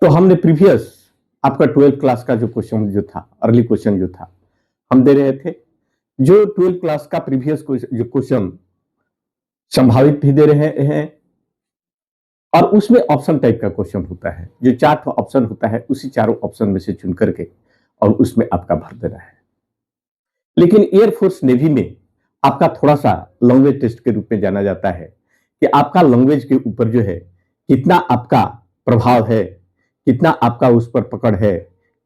तो हमने प्रीवियस आपका 12th क्लास का जो क्वेश्चन जो था, अर्ली क्वेश्चन जो था, हम दे रहे थे। जो 12th क्लास का प्रीवियस जो क्वेश्चन संभावित भी दे रहे हैं और उसमें ऑप्शन टाइप का क्वेश्चन होता है। जो 4 ऑप्शन होता है, उसी चारों ऑप्शन में से चुन करके और उसमें आपका भर देना है। लेकिन एयरफोर्स नेवी में आपका थोड़ा सा लैंग्वेज टेस्ट के रूप में जाना जाता है कि आपका लैंग्वेज के ऊपर जो है कितना आपका प्रभाव है, कितना आपका उस पर पकड़ है,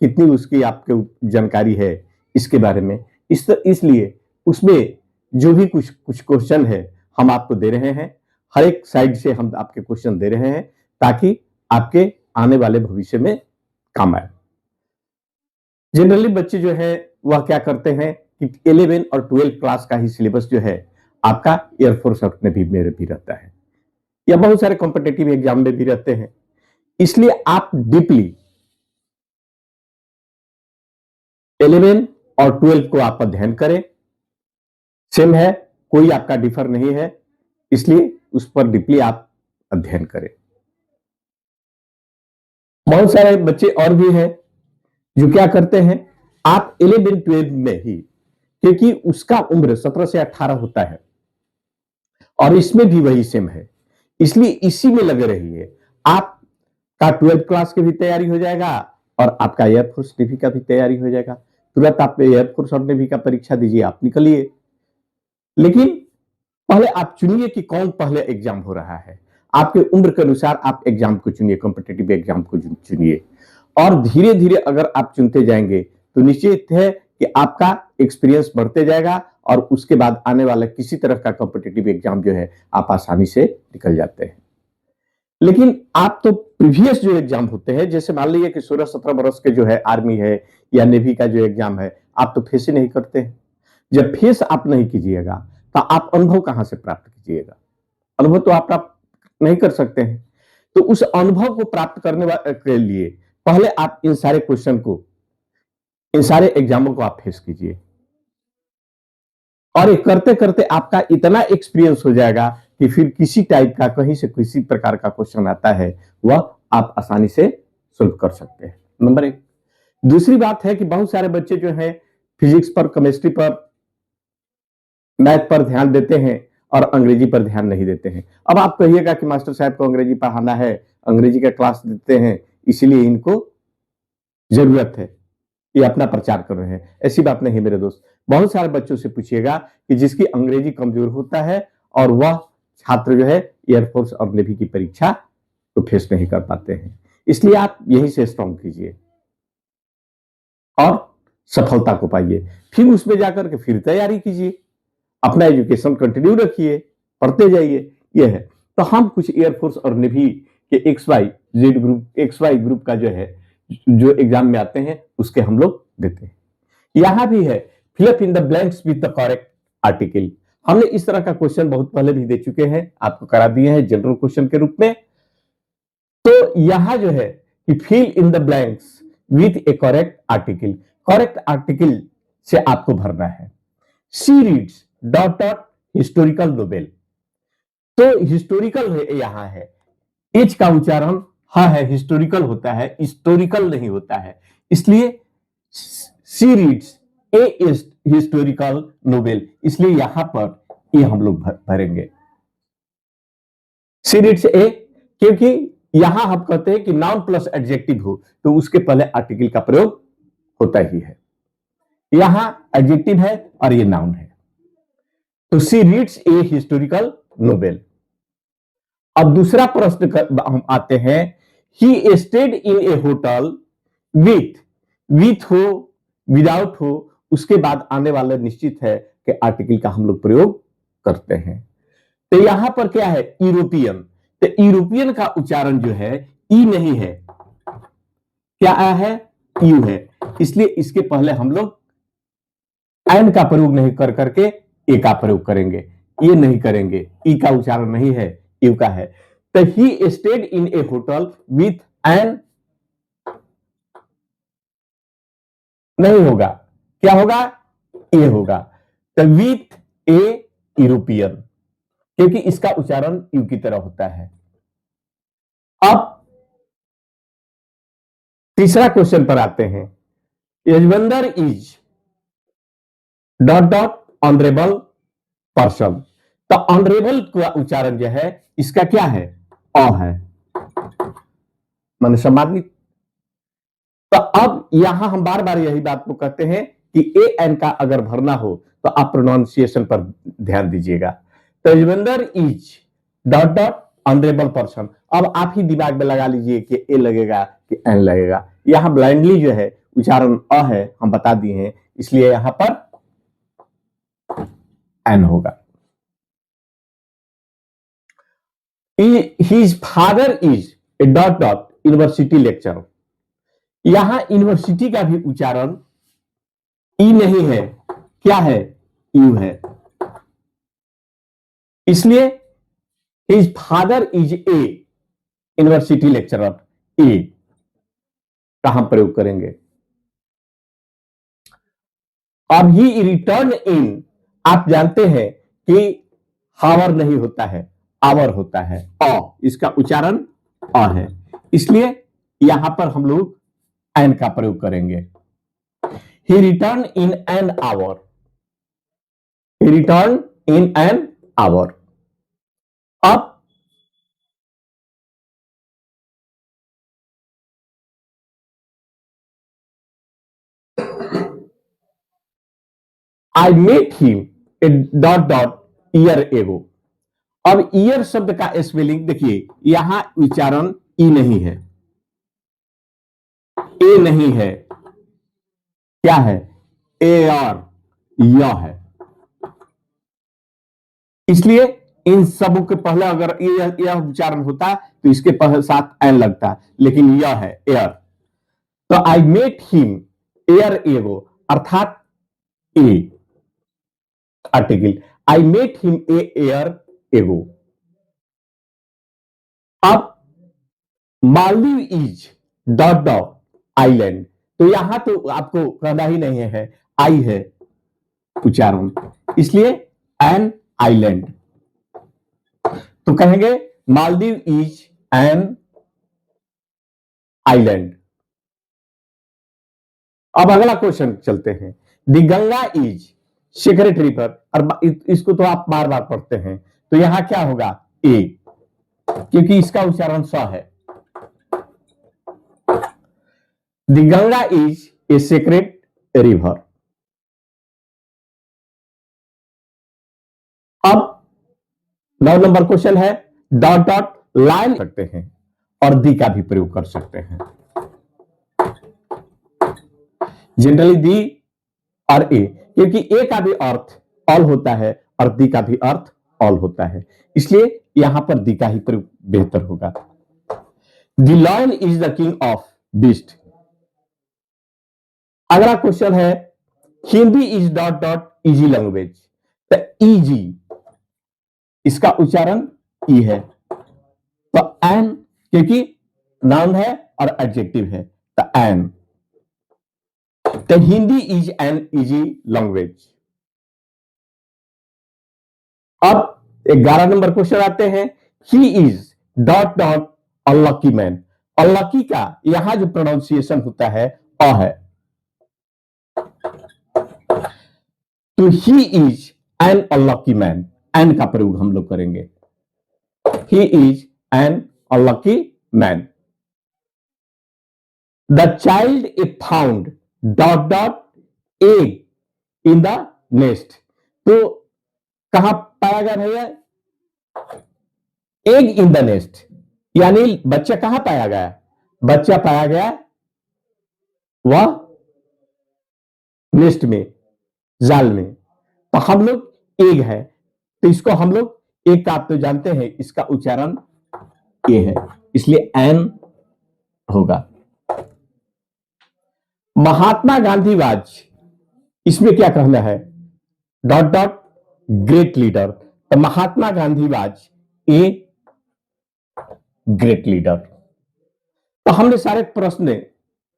कितनी उसकी आपके जानकारी है इसके बारे में। इसलिए उसमें जो भी कुछ कुछ क्वेश्चन है हम आपको दे रहे हैं, हर एक साइड से हम आपके क्वेश्चन दे रहे हैं ताकि आपके आने वाले भविष्य में काम आए। जनरली बच्चे जो है वह क्या करते हैं कि 11 और 12 क्लास का ही सिलेबस जो है आपका एयरफोर्स और नेवी में भी रहता है या बहुत सारे कॉम्पिटिटिव एग्जाम में भी रहते हैं। इसलिए आप डीपली 11 और 12 को आप अध्ययन करें। सेम है, कोई आपका डिफर नहीं है, इसलिए उस पर डीपली आप अध्ययन करें। बहुत सारे बच्चे और भी हैं जो क्या करते हैं, आप 11-12 में ही, क्योंकि उसका उम्र 17 से 18 होता है और इसमें भी वही सेम है, इसलिए इसी में लगे रहिए। आपका 12th क्लास की भी तैयारी हो जाएगा और आपका एयरफोर्स नेवी का भी तैयारी हो जाएगा। तुरंत आप एयरफोर्स और नेवी का परीक्षा दीजिए, आप निकलिए। लेकिन पहले आप चुनिए कि कौन पहले एग्जाम हो रहा है। आपके उम्र के अनुसार आप एग्जाम को चुनिए, कॉम्पिटिटिव एग्जाम को चुनिए और धीरे धीरे अगर आप चुनते जाएंगे तो निश्चित है कि आपका एक्सपीरियंस बढ़ते जाएगा और उसके बाद आने वाला किसी तरह का कॉम्पिटिटिव एग्जाम जो है आप आसानी से निकल जाते हैं। लेकिन आप तो प्रीवियस जो एग्जाम होते हैं, जैसे मान लीजिए कि 16-17 वर्ष के जो है आर्मी है या नेवी का जो एग्जाम है, आप तो फेस ही नहीं करते हैं। जब फेस आप नहीं कीजिएगा तो आप अनुभव कहां से प्राप्त कीजिएगा? अनुभव तो आप प्राप्त नहीं कर सकते हैं। तो उस अनुभव को प्राप्त करने के लिए पहले आप इन सारे क्वेश्चन को, इन सारे एग्जामों को आप फेस कीजिए और ये करते करते आपका इतना एक्सपीरियंस हो जाएगा कि फिर किसी टाइप का, कहीं से किसी प्रकार का क्वेश्चन आता है वह आप आसानी से सोल्व कर सकते हैं। नंबर 1। दूसरी बात है कि बहुत सारे बच्चे जो है फिजिक्स पर, केमिस्ट्री पर, मैथ पर ध्यान देते हैं और अंग्रेजी पर ध्यान नहीं देते हैं। अब आप कहिएगा कि मास्टर साहब को अंग्रेजी पढ़ाना है, अंग्रेजी का क्लास देते हैं, इसीलिए इनको जरूरत है, ये अपना प्रचार कर रहे हैं। ऐसी बात नहीं मेरे दोस्त। बहुत सारे बच्चों से पूछिएगा कि जिसकी अंग्रेजी कमजोर होता है और वह छात्र जो है एयरफोर्स और नेवी की परीक्षा को फेस नहीं कर पाते हैं। इसलिए आप यही से स्ट्रॉन्ग कीजिए और सफलता को पाइए, फिर उसमें जाकर के फिर तैयारी कीजिए, अपना एजुकेशन कंटिन्यू रखिए, पढ़ते जाइए। यह है। तो हम कुछ एयरफोर्स और नेवी के XY ग्रुप का जो है, जो एग्जाम में आते हैं उसके हम लोग देते हैं। यहां भी है fill in the blanks with the correct article. हमने इस तरह का क्वेश्चन बहुत पहले भी दे चुके हैं, आपको करा दिए हैं जनरल क्वेश्चन के रूप में। तो यहां जो है कि fill in the blanks with a correct article, correct article से आपको भरना है। She reads dot dot historical novel. तो हिस्टोरिकल है, यहां है, एच का उच्चारण हाँ है, हिस्टोरिकल होता है, हिस्टोरिकल नहीं होता है। इसलिए सी रीड्स ए हिस्टोरिकल नोवेल, इसलिए यहां पर ये हम लोग भरेंगे सी रीड्स ए, क्योंकि यहां हम कहते हैं कि नाउन प्लस एडजेक्टिव हो तो उसके पहले आर्टिकल का प्रयोग होता ही है। यहां एडजेक्टिव है और ये नाउन है, तो सी रीड्स ए हिस्टोरिकल नोवेल। अब दूसरा प्रश्न हम आते हैं, he stayed in A hotel with हो, विदाउट हो, उसके बाद आने वाला निश्चित है कि आर्टिकल का हम लोग प्रयोग करते हैं। तो यहां पर क्या है, यूरोपियन। तो यूरोपियन का उच्चारण जो है ई नहीं है, क्या है, यू है। इसलिए इसके पहले हम लोग एन का प्रयोग नहीं कर करके ए का प्रयोग करेंगे, ये नहीं करेंगे, ई का उच्चारण नहीं है, यू का है। तो he stayed in A hotel with an, नहीं होगा, क्या होगा, ए होगा। तो विथ ए यूरोपियन, क्योंकि इसका उच्चारण यू की तरह होता है। अब तीसरा क्वेश्चन पर आते हैं। Yajvander is dot dot honourable person. तो ऑनरेबल का उच्चारण जो है इसका क्या है? अ है, माने सम्मानित। तो अब यहां हम बार बार यही बात को कहते हैं कि ए एन का अगर भरना हो तो आप प्रोनाउंसिएशन पर ध्यान दीजिएगा। तो Yajvander is dot dot honourable person. अब आप ही दिमाग में लगा लीजिए कि ए लगेगा कि एन लगेगा। यहां ब्लाइंडली जो है उच्चारण अ है, हम बता दिए हैं, इसलिए यहां पर एन होगा। His father is A dot dot university lecturer. यहां यूनिवर्सिटी का भी उच्चारण ई नहीं है, क्या है? यू है। इसलिए his father is a university lecturer, a का हम प्रयोग करेंगे। और ही रिटर्न इन, आप जानते हैं कि हावर नहीं होता है, आवर होता है, इसका उच्चारण अ है, इसलिए यहां पर हम लोग एन का प्रयोग करेंगे। He return in an hour, he return in an hour. अब I met him a dot dot year ago. अब ईयर शब्द का स्पेलिंग देखिए, यहां उच्चारण ई नहीं है, ए नहीं है, क्या है? ए और य है। इसलिए इन सब के पहले अगर यह उच्चारण होता तो इसके पहले साथ एन लगता, लेकिन यह है एयर। तो आई मेट हिम एयर एगो, अर्थात a article. I met him a year ago. अब Maldives is dot dot island. तो यहां तो आपको कहना ही नहीं है, आई है उच्चारण, इसलिए एन आइलैंड। तो कहेंगे मालदीव इज एन आइलैंड। अब अगला क्वेश्चन चलते हैं। दी गंगा इज सेक्रेट रिवर, और इसको तो आप बार बार पढ़ते हैं, तो यहां क्या होगा? ए, क्योंकि इसका उच्चारण स है। The Ganga is a sacred river. अब 9 नंबर क्वेश्चन है, डॉट डॉट लाइन सकते हैं और दी का भी प्रयोग कर सकते हैं। जनरली दी और ए, क्योंकि ए का भी अर्थ ऑल होता है और दी का भी अर्थ ऑल होता है, इसलिए यहां पर दी का ही प्रयोग बेहतर होगा। The lion is the king of beast. अगला क्वेश्चन है, Hindi is dot dot easy language. तो इजी, इसका उच्चारण ई है, तो एन, क्योंकि नाउन है और एडजेक्टिव है, तो एन। तो Hindi is an easy language. अब 11 नंबर क्वेश्चन आते हैं, he is dot dot unlucky man. Unlucky का यहां जो प्रोनाउंसिएशन होता है अ है, तो he is an unlucky man, an का प्रयोग हम लोग करेंगे। He is an unlucky man. The child is found dot dot egg in the nest. तो कहां पाया गया भैया? एग इन द नेस्ट, यानी बच्चा कहां पाया गया? बच्चा पाया गया वह नेस्ट में, जाल में। तो हम लोग एग है, तो इसको हम लोग एग का आप तो जानते हैं, इसका उच्चारण ए है, इसलिए एन होगा। महात्मा गांधीवाज, इसमें क्या कहना है? Dot dot great leader. तो महात्मा गांधीवाज ए ग्रेट लीडर। तो हमने सारे प्रश्न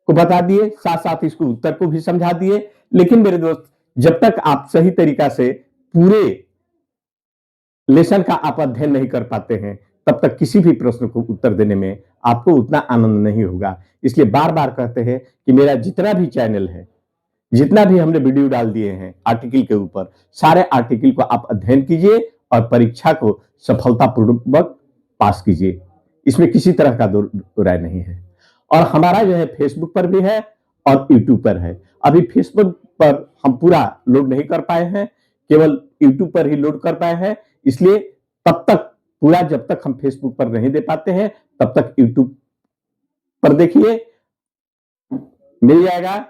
को बता दिए, साथ साथ इसको उत्तर को भी समझा दिए। लेकिन मेरे दोस्त, जब तक आप सही तरीका से पूरे लेसन का आप अध्ययन नहीं कर पाते हैं, तब तक किसी भी प्रश्न को उत्तर देने में आपको उतना आनंद नहीं होगा। इसलिए बार बार कहते हैं कि मेरा जितना भी चैनल है, जितना भी हमने वीडियो डाल दिए हैं आर्टिकल के ऊपर, सारे आर्टिकल को आप अध्ययन कीजिए और परीक्षा को सफलतापूर्वक पास कीजिए। इसमें किसी तरह का दो राय नहीं है। और हमारा जो है फेसबुक पर भी है और यूट्यूब पर है। अभी फेसबुक पर हम पूरा लोड नहीं कर पाए हैं, केवल यूट्यूब पर ही लोड कर पाए हैं। इसलिए तब तक पूरा, जब तक हम फेसबुक पर नहीं दे पाते हैं, तब तक यूट्यूब पर देखिए, मिल जाएगा।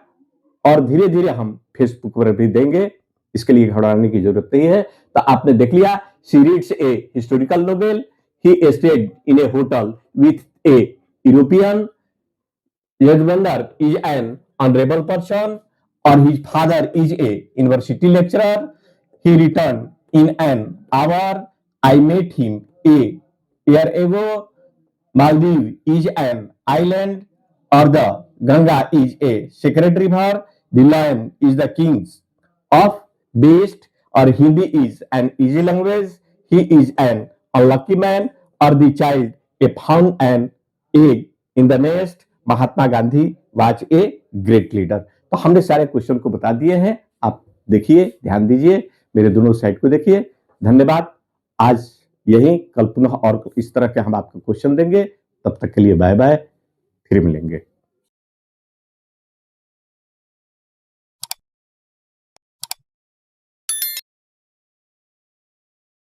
और धीरे धीरे हम फेसबुक पर भी देंगे, इसके लिए घबराने की जरूरत नहीं है। तो आपने देख लिया, she reads a historical novel, he stayed in A hotel with A European, Yajwandar is an honorable person, or his father is a university lecturer. He returned in an hour. I met him a year ago. Maldives is an island, or the Ganga is a sacred river. The lion is the king of beast, or Hindi is an easy language. He is an unlucky man, or the child a found an egg in the nest. Mahatma Gandhi was a great leader. तो हमने सारे question को बता दिए हैं, आप देखिए, ध्यान दीजिए, मेरे दोनों साइट को देखिए। धन्यवाद। आज यही, कल पुनः और इस तरह के हम आपको क्वेश्चन देंगे। तब तक के लिए बाय बाय, फिर मिलेंगे।